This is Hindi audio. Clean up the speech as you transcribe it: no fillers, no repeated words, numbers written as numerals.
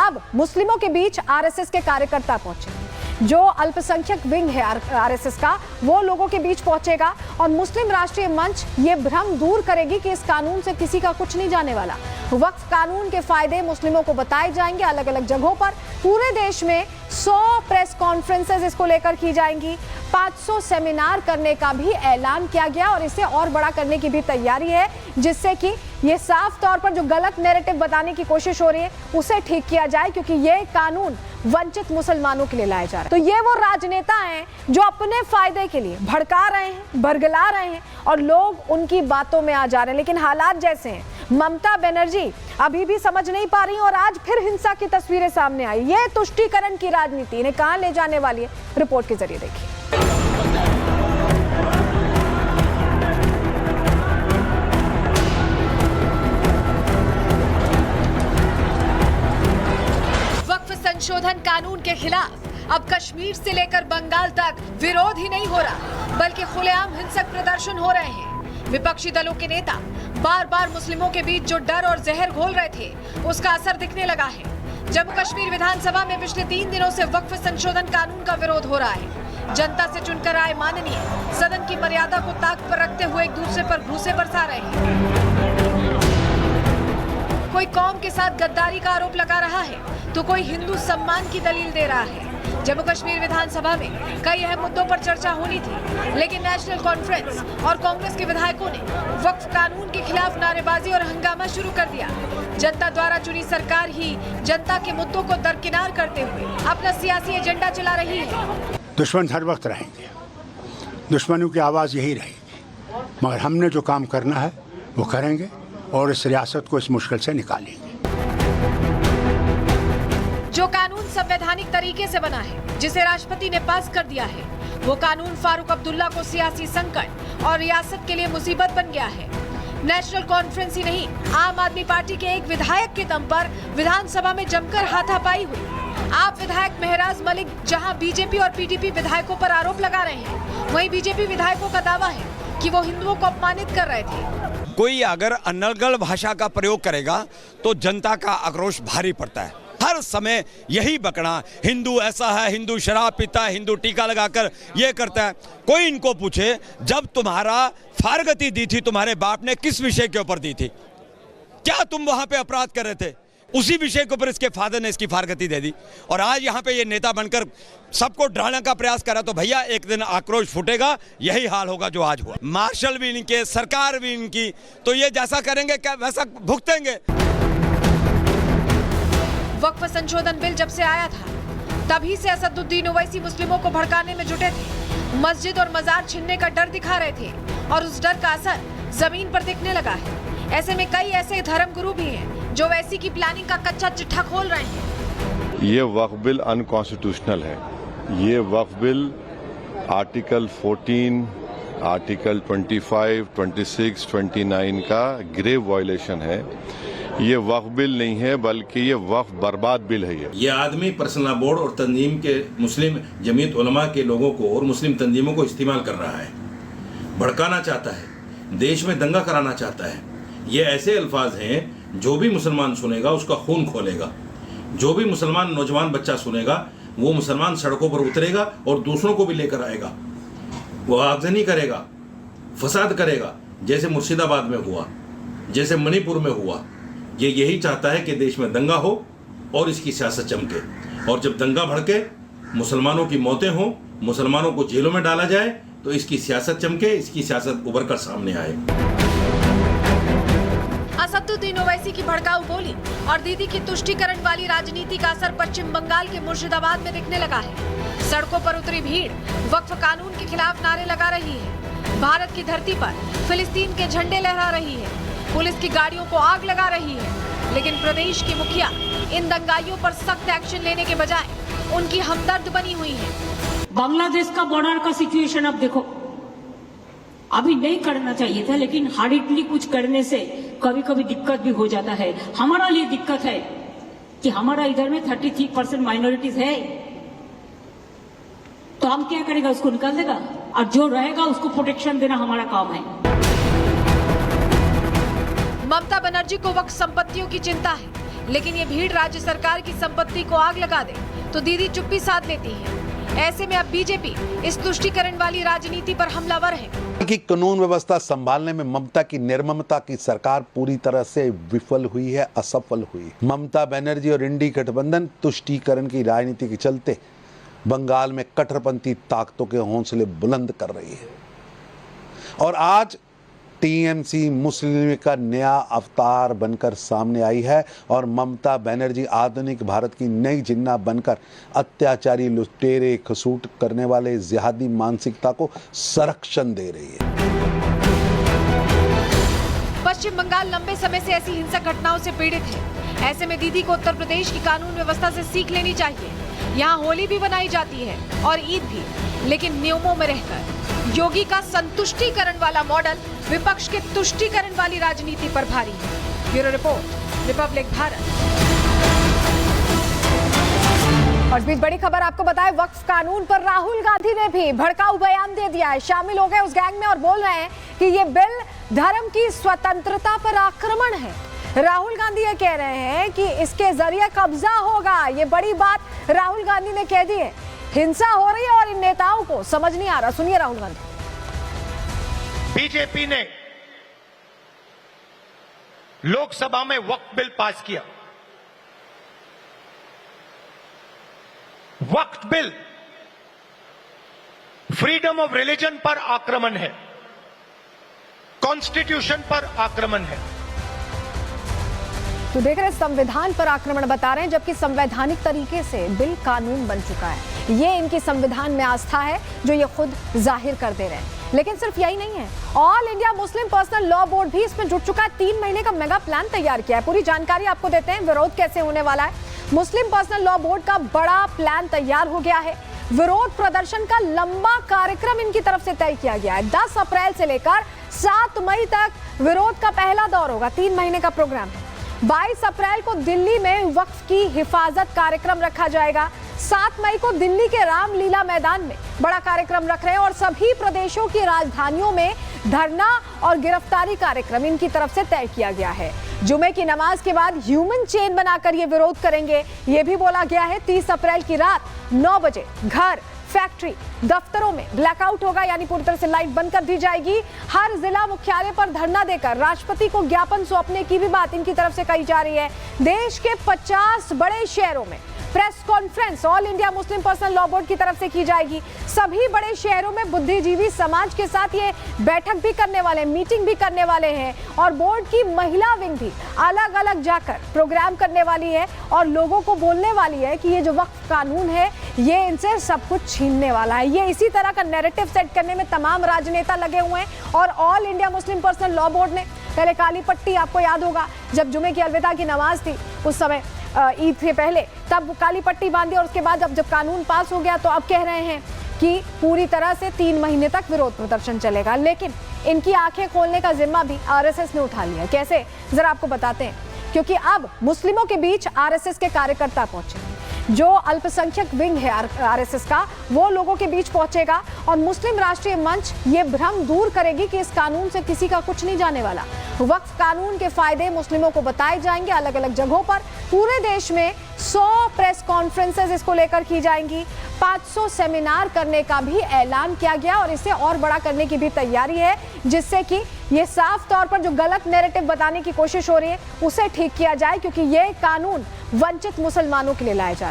अब मुस्लिमों के बीच आरएसएस के कार्यकर्ता पहुंचे। जो अल्पसंख्यक विंग है आरएसएस का, वो लोगों के बीच पहुंचेगा और मुस्लिम राष्ट्रीय मंच ये भ्रम दूर करेगी कि इस कानून से किसी का कुछ नहीं जाने वाला। वक्फ कानून के फायदे मुस्लिमों को बताए जाएंगे। अलग अलग जगहों पर पूरे देश में 100 प्रेस कॉन्फ्रेंसेस इसको लेकर की जाएंगी। 500 सेमिनार करने का भी ऐलान किया गया और इसे और बड़ा करने की भी तैयारी है, जिससे कि ये साफ तौर पर जो गलत नैरेटिव बताने की कोशिश हो रही है उसे ठीक किया जाए, क्योंकि ये कानून वंचित मुसलमानों के लिए लाया जा रहा है। तो ये वो राजनेता हैं जो अपने फायदे के लिए भड़का रहे हैं, बरगला रहे हैं और लोग उनकी बातों में आ जा रहे हैं। लेकिन हालात जैसे हैं, ममता बनर्जी अभी भी समझ नहीं पा रही और आज फिर हिंसा की तस्वीरें सामने आई। ये तुष्टीकरण की राजनीति इन्हें कहां ले जाने वाली है, रिपोर्ट के जरिए देखिए। संशोधन कानून के खिलाफ अब कश्मीर से लेकर बंगाल तक विरोध ही नहीं हो रहा, बल्कि खुलेआम हिंसक प्रदर्शन हो रहे हैं। विपक्षी दलों के नेता बार बार मुस्लिमों के बीच जो डर और जहर घोल रहे थे, उसका असर दिखने लगा है। जम्मू कश्मीर विधानसभा में पिछले 3 दिनों से वक्फ संशोधन कानून का विरोध हो रहा है। जनता से चुनकर आए माननीय सदन की मर्यादा को ताक पर रखते हुए एक दूसरे पर भूसे बरसा रहे हैं। कोई कौम के साथ गद्दारी का आरोप लगा रहा है तो कोई हिंदू सम्मान की दलील दे रहा है। जम्मू कश्मीर विधानसभा में कई अहम मुद्दों पर चर्चा होनी थी, लेकिन नेशनल कॉन्फ्रेंस और कांग्रेस के विधायकों ने वक्फ कानून के खिलाफ नारेबाजी और हंगामा शुरू कर दिया। जनता द्वारा चुनी सरकार ही जनता के मुद्दों को दरकिनार करते हुए अपना सियासी एजेंडा चला रही है। दुश्मन हर वक्त रहेंगे, दुश्मनों की आवाज यही रहेगी, मगर हमने जो काम करना है वो करेंगे और इस रियासत को इस मुश्किल से निकालेंगे। जो कानून संवैधानिक तरीके से बना है, जिसे राष्ट्रपति ने पास कर दिया है, वो कानून फारूक अब्दुल्ला को सियासी संकट और रियासत के लिए मुसीबत बन गया है। नेशनल कॉन्फ्रेंस ही नहीं, आम आदमी पार्टी के एक विधायक के दम पर विधानसभा में जमकर हाथापाई हुई। आप विधायक मेहराज मलिक जहां बीजेपी और पीडीपी विधायकों पर आरोप लगा रहे हैं, वहीं बीजेपी विधायकों का दावा है कि वो हिंदुओं को अपमानित कर रहे थे। कोई अगर अनर्गल भाषा का प्रयोग करेगा तो जनता का आक्रोश भारी पड़ता है। हर समय यही बकना, हिंदू ऐसा है, हिंदू शराब पीता है, हिंदू टीका लगाकर ये करता है। कोई इनको पूछे, जब तुम्हारा फारगती दी थी तुम्हारे बाप ने, किस विषय के ऊपर दी थी? क्या तुम वहां पे अपराध कर रहे थे? उसी विषय के ऊपर इसके फादर ने इसकी फारगती दे दी और आज यहाँ पे ये नेता बनकर सबको डराने का प्रयास करा। तो भैया एक दिन आक्रोश फूटेगा, यही हाल होगा जो आज हुआ। मार्शल भी इनके, सरकार भी इनकी, तो ये जैसा करेंगे क्या वैसा भुगतेंगे। वक्फ संशोधन बिल जब से आया था, तभी से असदुद्दीन ओवैसी मुस्लिमों को भड़काने में जुटे थे। मस्जिद और मजार छीनने का डर दिखा रहे थे और उस डर का असर जमीन पर दिखने लगा है। ऐसे में कई ऐसे धर्मगुरु भी हैं जो वैसी की प्लानिंग का कच्चा चिट्ठा खोल रहे हैं। ये वक्फ बिल अनकॉन्स्टिट्यूशनल है। ये वक्फ बिल आर्टिकल 14, आर्टिकल 25, 26, 29 का ग्रेव वायलेशन है। ये वक्फ बिल नहीं है, बल्कि ये वक्फ बर्बाद बिल है। ये आदमी पर्सनल बोर्ड और तंजीम के मुस्लिम जमीयत उलमा के लोगों को और मुस्लिम तंजीमों को इस्तेमाल कर रहा है, भड़काना चाहता है, देश में दंगा कराना चाहता है। ये ऐसे अल्फाज हैं, जो भी मुसलमान सुनेगा उसका खून खोलेगा। जो भी मुसलमान नौजवान बच्चा सुनेगा वो मुसलमान सड़कों पर उतरेगा और दूसरों को भी लेकर आएगा। वो आगजनी करेगा, फसाद करेगा, जैसे मुर्शिदाबाद में हुआ, जैसे मणिपुर में हुआ। ये यही चाहता है कि देश में दंगा हो और इसकी सियासत चमके, और जब दंगा भड़के, मुसलमानों की मौतें हों, मुसलमानों को जेलों में डाला जाए, तो इसकी सियासत चमके, इसकी सियासत उभर कर सामने आए। असदुद्दीन ओवैसी की भड़काऊ बोली और दीदी की तुष्टीकरण वाली राजनीति का असर पश्चिम बंगाल के मुर्शिदाबाद में दिखने लगा है। सड़कों पर उतरी भीड़ वक्फ कानून के खिलाफ नारे लगा रही है। भारत की धरती पर फिलिस्तीन के झंडे लहरा रही है। पुलिस की गाड़ियों को आग लगा रही है। लेकिन प्रदेश की मुखिया इन दंगाइयों पर सख्त एक्शन लेने के बजाय उनकी हमदर्द बनी हुई है। बांग्लादेश का बॉर्डर का सिचुएशन अब देखो, अभी नहीं करना चाहिए था, लेकिन हार्डली कुछ करने से कभी कभी दिक्कत भी हो जाता है। हमारा लिए दिक्कत है कि हमारा इधर में 33% माइनॉरिटीज है, तो हम क्या करेगा, उसको निकाल देगा, और जो रहेगा उसको प्रोटेक्शन देना हमारा काम है। ममता बनर्जी को वक्फ संपत्तियों की चिंता है, लेकिन ये भीड़ राज्य सरकार की संपत्ति को आग लगा दे तो दीदी चुप्पी साध लेती है। ऐसे में अब बीजेपी इस तुष्टीकरण वाली राजनीति पर हमलावर है कि कानून व्यवस्था संभालने में ममता की निर्ममता की सरकार पूरी तरह से विफल हुई है, असफल हुई। ममता बनर्जी और इंडी गठबंधन तुष्टीकरण की राजनीति के चलते बंगाल में कट्टरपंथी ताकतों के हौसले बुलंद कर रही है और आज टीएमसी मुस्लिम का नया अवतार बनकर सामने आई है और ममता बनर्जी आधुनिक भारत की नई जिन्ना बनकर अत्याचारी लुटेरे खसूट करने वाले जिहादी मानसिकता को संरक्षण दे रही है। पश्चिम बंगाल लंबे समय से ऐसी हिंसक घटनाओं से पीड़ित है। ऐसे में दीदी को उत्तर प्रदेश की कानून व्यवस्था से सीख लेनी चाहिए। यहाँ होली भी बनाई जाती है और ईद भी, लेकिन नियमों में रहकर। योगी का संतुष्टीकरण वाला मॉडल विपक्ष के तुष्टीकरण वाली राजनीति पर भारी है। Bureau report, Republic Bharat. और इस बीच बड़ी खबर आपको बताएं, वक्फ कानून पर राहुल गांधी ने भी भड़काऊ बयान दे दिया है। शामिल हो गए उस गैंग में और बोल रहे हैं कि ये बिल धर्म की स्वतंत्रता पर आक्रमण है। राहुल गांधी ये कह रहे हैं कि इसके जरिए कब्जा होगा। ये बड़ी बात राहुल गांधी ने कह दी है। हिंसा हो रही है और इन नेताओं को समझ नहीं आ रहा। सुनिए राहुल गांधी। बीजेपी ने लोकसभा में वक्फ बिल पास किया। वक्फ बिल फ्रीडम ऑफ रिलीजन पर आक्रमण है, कॉन्स्टिट्यूशन पर आक्रमण है। तो देख रहे हैं, संविधान पर आक्रमण बता रहे हैं, जबकि संवैधानिक तरीके से बिल कानून बन चुका है। ये इनकी संविधान में आस्था है जो ये खुद जाहिर कर दे रहे हैं। लेकिन सिर्फ यही नहीं है, all India Muslim personal law board भी इसमें जुट चुका है। 3 महीने का मेगा प्लान तैयार किया है। पूरी जानकारी आपको देते हैं, विरोध कैसे होने वाला है। मुस्लिम पर्सनल लॉ बोर्ड का बड़ा प्लान तैयार हो गया है। विरोध प्रदर्शन का लंबा कार्यक्रम इनकी तरफ से तय किया गया है। 10 अप्रैल से लेकर 7 मई तक विरोध का पहला दौर होगा। 3 महीने का प्रोग्राम है। 22 अप्रैल को दिल्ली में वक्फ की हिफाजत कार्यक्रम रखा जाएगा। 7 मई को दिल्ली के रामलीला मैदान में बड़ा कार्यक्रम रख रहे हैं और सभी प्रदेशों की राजधानियों में धरना और गिरफ्तारी कार्यक्रम इनकी तरफ से तय किया गया है। जुमे की नमाज के बाद ह्यूमन चेन बनाकर ये विरोध करेंगे। ये भी बोला गया है 30 अप्रैल की रात 9 बजे घर, फैक्ट्री, दफ्तरों में ब्लैकआउट होगा, यानी पूरी तरह से लाइट बंद कर दी जाएगी। हर जिला मुख्यालय पर धरना देकर राष्ट्रपति को ज्ञापन सौंपने की भी बात इनकी तरफ से कही जा रही है। देश के 50 बड़े शहरों में press conference all India Muslim personal law board की तरफ से की जाएगी। सभी बड़े शहरों में बुद्धिजीवी समाज के साथ ये बैठक भी करने वाले हैं, मीटिंग भी करने वाले हैं और बोर्ड की महिला विंग भी अलग अलग जाकर प्रोग्राम करने वाली है और लोगों को बोलने वाली है कि ये जो वक्फ कानून है ये इनसे सब कुछ छीनने वाला है। ये इसी तरह का नैरेटिव सेट करने में तमाम राजनेता लगे हुए हैं और all India Muslim personal law board ने पहले काली पट्टी, आपको याद होगा जब जुमे की अलविदा की नमाज थी उस समय ईद से पहले, तब काली पट्टी बांधी और उसके बाद जब कानून पास हो गया तो अब कह रहे हैं कि पूरी तरह से 3 महीने तक विरोध प्रदर्शन चलेगा। लेकिन इनकी आंखें खोलने का जिम्मा भी आरएसएस ने उठा लिया। कैसे, जरा आपको बताते हैं। क्योंकि अब मुस्लिमों के बीच आरएसएस के कार्यकर्ता पहुंचे। जो अल्पसंख्यक विंग है आरएसएस का, वो लोगों के बीच पहुंचेगा और मुस्लिम राष्ट्रीय मंच ये भ्रम दूर करेगी कि इस कानून से किसी का कुछ नहीं जाने वाला। वक्फ कानून के फायदे मुस्लिमों को बताए जाएंगे अलग अलग जगहों पर। पूरे देश में 100 प्रेस कॉन्फ्रेंसेस इसको लेकर की जाएंगी। 500 सेमिनार करने का भी ऐलान किया गया और इसे और बड़ा करने की भी तैयारी है, जिससे कि ये साफ तौर पर जो गलत नैरेटिव बताने की कोशिश हो रही है उसे ठीक किया जाए, क्योंकि ये कानून वंचित मुसलमानों के लिए लाया जा रहा है।